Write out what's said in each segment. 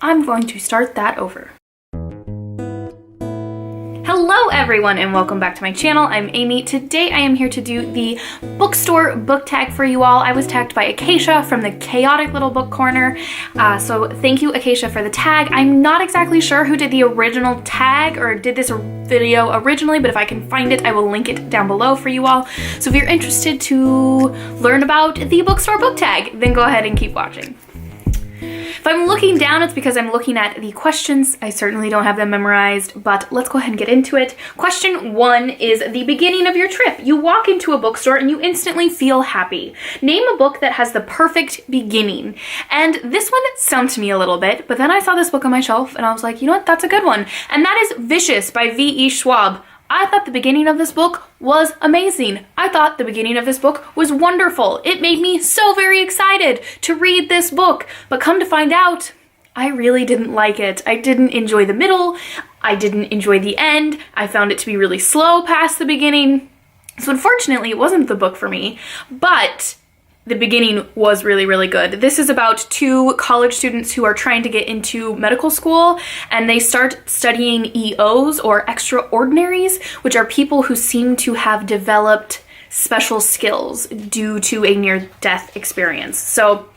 I'm going to start that over. Hello everyone and welcome back to my channel. I'm Amy. Today I am here to do the Bookstore Book Tag for you all. I was tagged by Acacia from the Chaotic Little Book Corner. So thank you Acacia for the tag. I'm not exactly sure who did the original tag or did this video originally, but if I can find it, I will link it down below for you all. So if you're interested to learn about the Bookstore Book Tag, then go ahead and keep watching. If I'm looking down, it's because I'm looking at the questions. I certainly don't have them memorized, but let's go ahead and get into it. Question 1 is the beginning of your trip. You walk into a bookstore and you instantly feel happy. Name a book that has the perfect beginning. And this one stumped me a little bit, but then I saw this book on my shelf and I was like, you know what, that's a good one. And that is Vicious by V.E. Schwab. I thought the beginning of this book was amazing. I thought the beginning of this book was wonderful. It made me so very excited to read this book. But come to find out, I really didn't like it. I didn't enjoy the middle. I didn't enjoy the end. I found it to be really slow past the beginning. So unfortunately, it wasn't the book for me, but the beginning was really, really good. This is about 2 college students who are trying to get into medical school, and they start studying EOs, or extraordinaries, which are people who seem to have developed special skills due to a near-death experience. So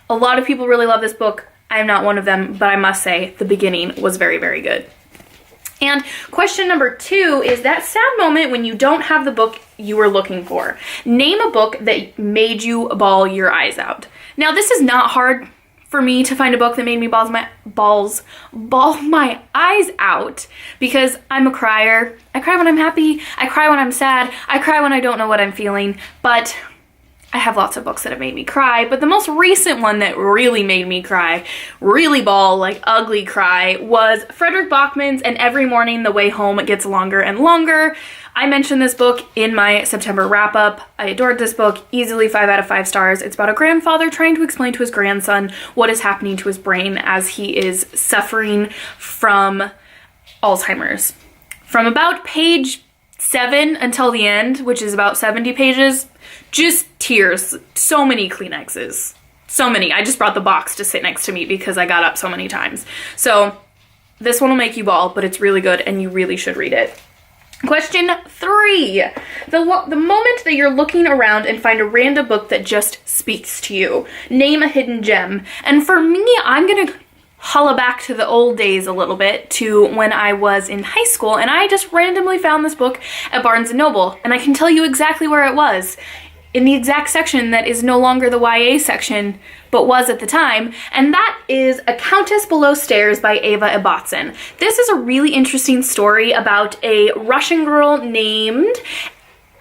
a lot of people really love this book. I'm not one of them, but I must say the beginning was very, very good. And question number 2 is that sad moment when you don't have the book you were looking for. Name a book that made you bawl your eyes out. Now, this is not hard for me to find a book that made me bawl my eyes out, because I'm a crier. I cry when I'm happy. I cry when I'm sad. I cry when I don't know what I'm feeling. But I have lots of books that have made me cry, but the most recent one that really made me cry, really bawl, like ugly cry, was Frederick Bachman's And Every Morning the Way Home Gets Longer and Longer. I mentioned this book in my September wrap-up. I adored this book, easily 5 out of 5 stars. It's about a grandfather trying to explain to his grandson what is happening to his brain as he is suffering from Alzheimer's. From about page 7 until the end, which is about 70 pages, just tears. So many Kleenexes. So many. I just brought the box to sit next to me because I got up so many times. So this one will make you bawl, but it's really good and you really should read it. Question 3. The moment that you're looking around and find a random book that just speaks to you. Name a hidden gem. And for me, I'm gonna holla back to the old days a little bit, to when I was in high school, and I just randomly found this book at Barnes & Noble, and I can tell you exactly where it was. In the exact section that is no longer the YA section, but was at the time, and that is A Countess Below Stairs by Ava Ibbotson. This is a really interesting story about a Russian girl named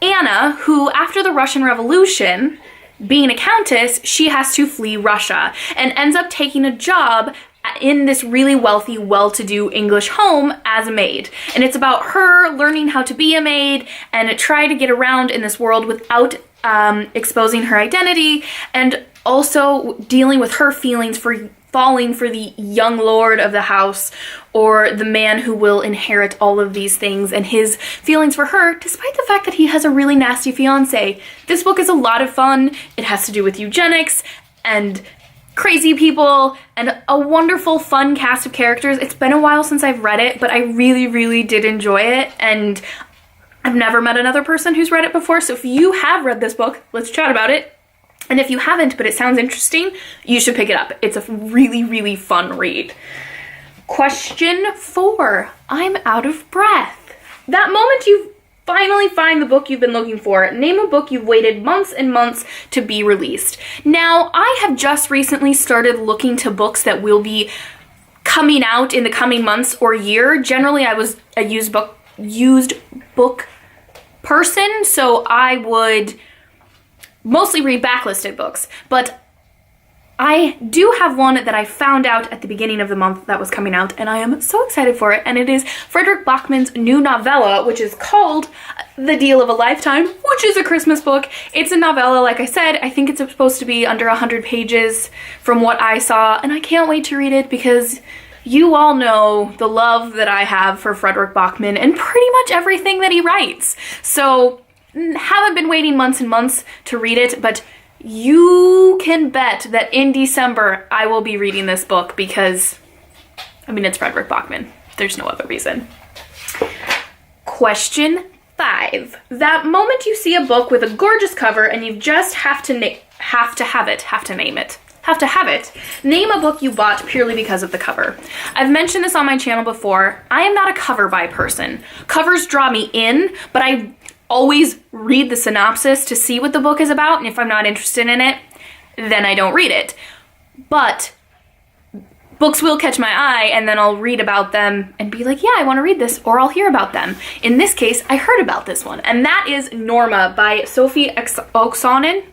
Anna, who after the Russian Revolution, being a countess, she has to flee Russia, and ends up taking a job in this really wealthy, well-to-do English home as a maid. And it's about her learning how to be a maid and try to get around in this world without exposing her identity, and also dealing with her feelings for falling for the young lord of the house, or the man who will inherit all of these things, and his feelings for her, despite the fact that he has a really nasty fiance. This book is a lot of fun. It has to do with eugenics and crazy people and a wonderful, fun cast of characters. It's been a while since I've read it, but I really, really did enjoy it, and I've never met another person who's read it before, so if you have read this book, let's chat about it. And if you haven't, but it sounds interesting, you should pick it up. It's a really, really fun read. Question 4. I'm out of breath. That moment you finally find the book you've been looking for, name a book you've waited months and months to be released. Now, I have just recently started looking to books that will be coming out in the coming months or year. Generally, I was a used book person, so I would mostly read backlisted books, but I do have one that I found out at the beginning of the month that was coming out, and I am so excited for it, and it is Frederick Bachman's new novella, which is called The Deal of a Lifetime, which is a Christmas book. It's a novella, like I said. I think it's supposed to be under 100 pages from what I saw, and I can't wait to read it because you all know the love that I have for Frederick Bachman and pretty much everything that he writes. So, haven't been waiting months and months to read it, but you can bet that in December I will be reading this book because I mean, it's Frederick Bachman. There's no other reason. Question 5. That moment you see a book with a gorgeous cover and you just have to have it. Name a book you bought purely because of the cover. I've mentioned this on my channel before. I am not a cover buy person. Covers draw me in, but I always read the synopsis to see what the book is about, and if I'm not interested in it, then I don't read it. But books will catch my eye, and then I'll read about them and be like, yeah, I want to read this, or I'll hear about them. In this case, I heard about this one, and that is Norma by Sophie Oksanen.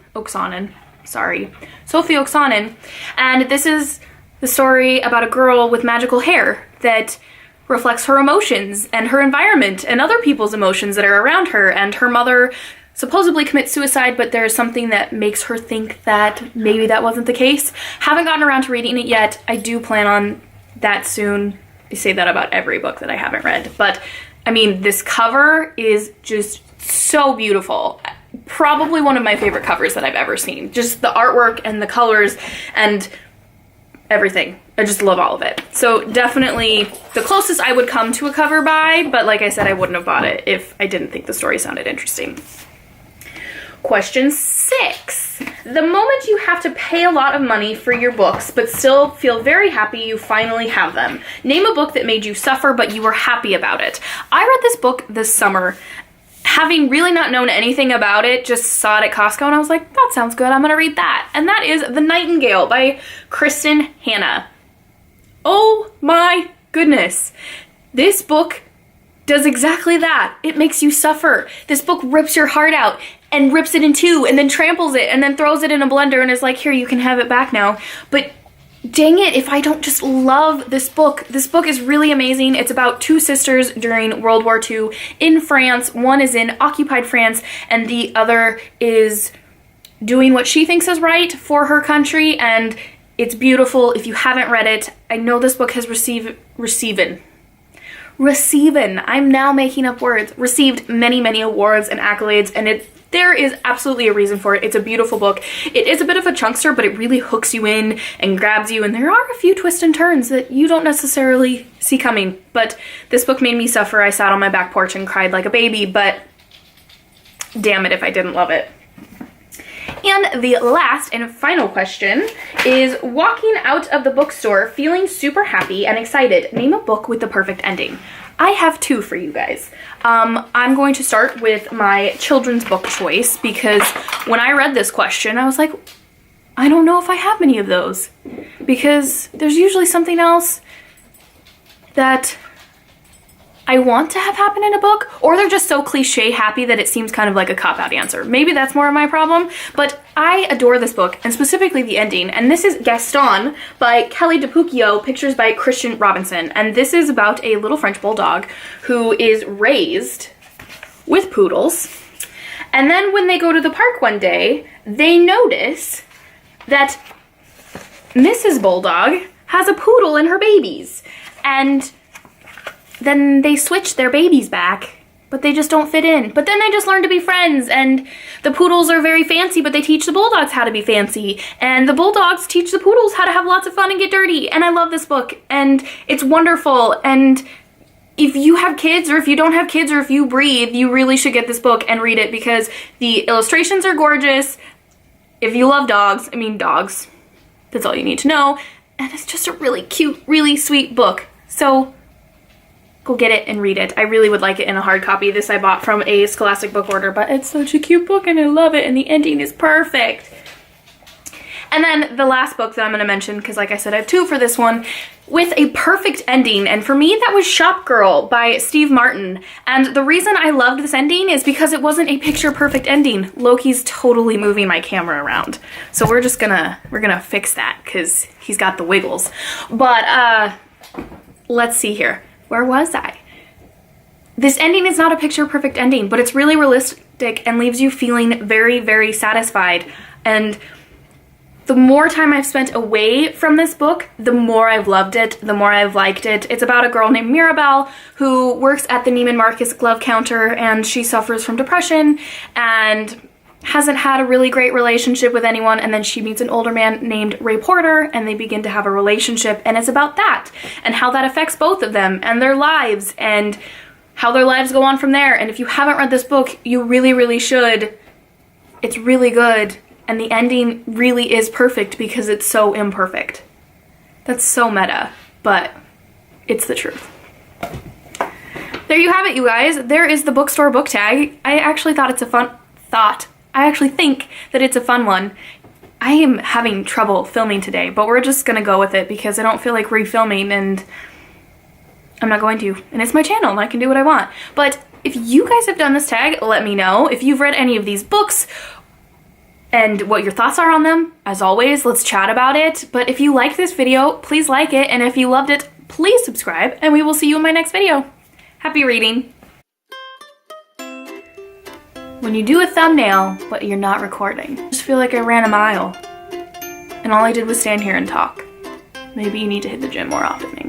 Sophie Oksanen. And this is the story about a girl with magical hair that reflects her emotions and her environment and other people's emotions that are around her, and her mother supposedly commits suicide, but there's something that makes her think that maybe that wasn't the case. Haven't gotten around to reading it yet. I do plan on that soon. I say that about every book that I haven't read, but I mean, this cover is just so beautiful. Probably one of my favorite covers that I've ever seen. Just the artwork and the colors and everything. I just love all of it. So definitely the closest I would come to a cover buy, but like I said, I wouldn't have bought it if I didn't think the story sounded interesting. Question 6. The moment you have to pay a lot of money for your books, but still feel very happy you finally have them. Name a book that made you suffer, but you were happy about it. I read this book this summer, having really not known anything about it, just saw it at Costco and I was like, that sounds good, I'm gonna read that. And that is The Nightingale by Kristen Hanna. Oh my goodness. This book does exactly that. It makes you suffer. This book rips your heart out and rips it in two and then tramples it and then throws it in a blender and is like, here, you can have it back now. But dang it, if I don't just love this book. This book is really amazing. It's about two sisters during World War II in France. One is in occupied France and the other is doing what she thinks is right for her country, and it's beautiful. If you haven't read it, I know this book has received I'm now making up words. Received many, many awards and accolades, and there is absolutely a reason for it. It's a beautiful book. It is a bit of a chunkster, but it really hooks you in and grabs you, and there are a few twists and turns that you don't necessarily see coming. But this book made me suffer. I sat on my back porch and cried like a baby, but damn it if I didn't love it. And the last and final question is, walking out of the bookstore feeling super happy and excited, name a book with the perfect ending. I have two for you guys. I'm going to start with my children's book choice, because when I read this question, I was like, I don't know if I have many of those, because there's usually something else that I want to have happen in a book, or they're just so cliche happy that it seems kind of like a cop-out answer. Maybe that's more of my problem, but I adore this book, and specifically the ending. And this is Gaston by Kelly DiPucchio, pictures by Christian Robinson. And this is about a little French bulldog who is raised with poodles. And then when they go to the park one day, they notice that Mrs. Bulldog has a poodle in her babies. And then they switch their babies back, but they just don't fit in. But then they just learn to be friends, and the poodles are very fancy, but they teach the bulldogs how to be fancy, and the bulldogs teach the poodles how to have lots of fun and get dirty. And I love this book, and it's wonderful. And if you have kids, or if you don't have kids, or if you breathe, you really should get this book and read it, because the illustrations are gorgeous. If you love dogs, dogs, that's all you need to know. And it's just a really cute, really sweet book. So go get it and read it. I really would like it in a hard copy. This I bought from a Scholastic book order, but it's such a cute book and I love it, and the ending is perfect. And then the last book that I'm going to mention, because like I said, I have two for this one, with a perfect ending, and for me that was Shop Girl by Steve Martin. And the reason I loved this ending is because it wasn't a picture perfect ending. Loki's totally moving my camera around, so we're gonna fix that because he's got the wiggles. But let's see here. Where was I? This ending is not a picture-perfect ending, but it's really realistic and leaves you feeling very, very satisfied. And the more time I've spent away from this book, the more I've loved it, the more I've liked it. It's about a girl named Mirabelle who works at the Neiman Marcus glove counter, and she suffers from depression and hasn't had a really great relationship with anyone, and then she meets an older man named Ray Porter, and they begin to have a relationship, and it's about that and how that affects both of them and their lives and how their lives go on from there. And if you haven't read this book, you really, really should. It's really good, and the ending really is perfect because it's so imperfect. That's so meta, but it's the truth. There you have it, you guys. There is the Bookstore Book Tag. I actually think that it's a fun one. I am having trouble filming today, but we're just gonna go with it because I don't feel like refilming, and I'm not going to. And it's my channel and I can do what I want. But if you guys have done this tag, let me know. If you've read any of these books and what your thoughts are on them, as always, let's chat about it. But if you liked this video, please like it. And if you loved it, please subscribe, and we will see you in my next video. Happy reading. When you do a thumbnail, but you're not recording, I just feel like I ran a mile. And all I did was stand here and talk. Maybe you need to hit the gym more often.